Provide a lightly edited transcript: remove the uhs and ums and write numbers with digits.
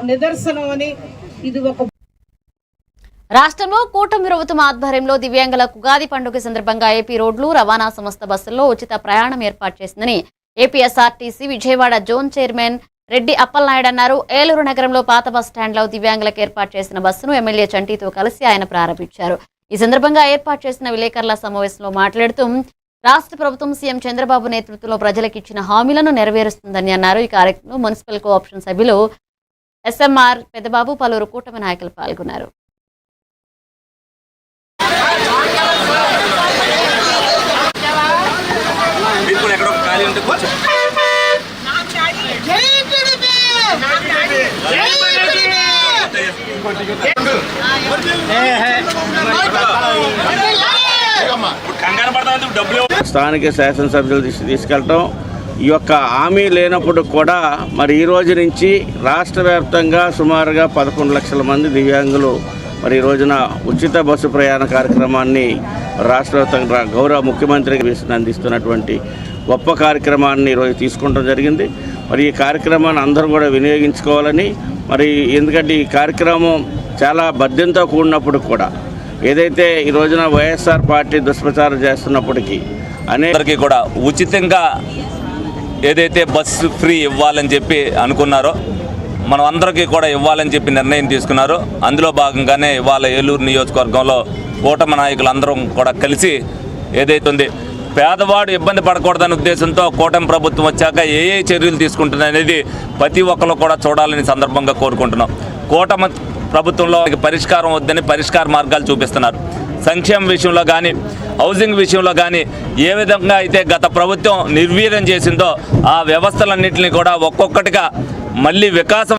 నిదర్శనం అని ఇది ఒక రాష్ట్రంలో కూటమి ప్రభుత్వం ఆధ్వర్యంలో దివ్యాంగులకు ఉగాది పండుగ సందర్భంగా ఏపీ రోడ్లు రవాణా సంస్థ బస్సుల్లో ఉచిత ప్రయాణం ఏర్పాటు చేసిందని APSRTC Vijayawada zone chairman Reddy Appalanaidu అన్నారు. ఏలూరు నగరంలో పాత బస్ స్టాండ్లో దివ్యాంగులకు ఏర్పాటు చేసిన బస్సును ఎమ్మెల్యే చంటితో కలిసి ఆయన ప్రారంభించారు. ఈ సందర్భంగా ఏర్పాటు చేసిన విలేకరుల సమావేశంలో మాట్లాడుతూ రాష్ట్ర ప్రభుత్వం సీఎం చంద్రబాబు నేతృత్వంలో ప్రజలకు ఇచ్చిన హామీలను నెరవేరుస్తుందని అన్నారు. ఈ కార్యక్రమంలో మున్సిపల్ కోఆప్షన్ సభ్యులు ఎస్ఎంఆర్ పెద్దబాబు, పలువురు కూటమి నాయకులు పాల్గొన్నారు. స్థానిక శాసనసభ్యులు తీసుకెళ్ళటం ఈ యొక్క హామీ లేనప్పుడు కూడా మరి ఈ రోజు నుంచి రాష్ట్ర వ్యాప్తంగా సుమారుగా 11 లక్షల మంది దివ్యాంగులు మరి ఈ రోజున ఉచిత బస్సు ప్రయాణ కార్యక్రమాన్ని రాష్ట్ర వ్యాప్తంగా గౌరవ ముఖ్యమంత్రికి అందిస్తున్నటువంటి గొప్ప కార్యక్రమాన్ని ఈరోజు తీసుకోవడం జరిగింది. మరి ఈ కార్యక్రమాన్ని అందరూ కూడా వినియోగించుకోవాలని, మరి ఎందుకంటే ఈ కార్యక్రమం చాలా బడ్జెట్తో కూడినప్పుడు కూడా ఏదైతే ఈ రోజున వైఎస్ఆర్ పార్టీ దుష్ప్రచారం చేస్తున్నప్పటికీ అందరికీ కూడా ఉచితంగా ఏదైతే బస్సు ఫ్రీ ఇవ్వాలని చెప్పి అనుకున్నారో మనం అందరికీ కూడా ఇవ్వాలని చెప్పి నిర్ణయం తీసుకున్నారు. అందులో భాగంగానే ఇవాళ ఏలూరు నియోజకవర్గంలో కూటమి నాయకులందరం కూడా కలిసి ఏదైతే ఉంది పేదవాడు ఇబ్బంది పడకూడదనే ఉద్దేశంతో కూటమి ప్రభుత్వం వచ్చాక ఏ చర్యలు తీసుకుంటుంది అనేది ప్రతి ఒక్కరు కూడా చూడాలని సందర్భంగా కోరుకుంటున్నాం. కూటమి ప్రభుత్వంలో పరిష్కారం వద్దని పరిష్కార మార్గాలు చూపిస్తున్నారు. సంక్షేమ విషయంలో కానీ హౌసింగ్ విషయంలో కానీ ఏ విధంగా అయితే గత ప్రభుత్వం నిర్వీర్యం చేసిందో ఆ వ్యవస్థలన్నింటినీ కూడా ఒక్కొక్కటిగా మళ్ళీ వికాసం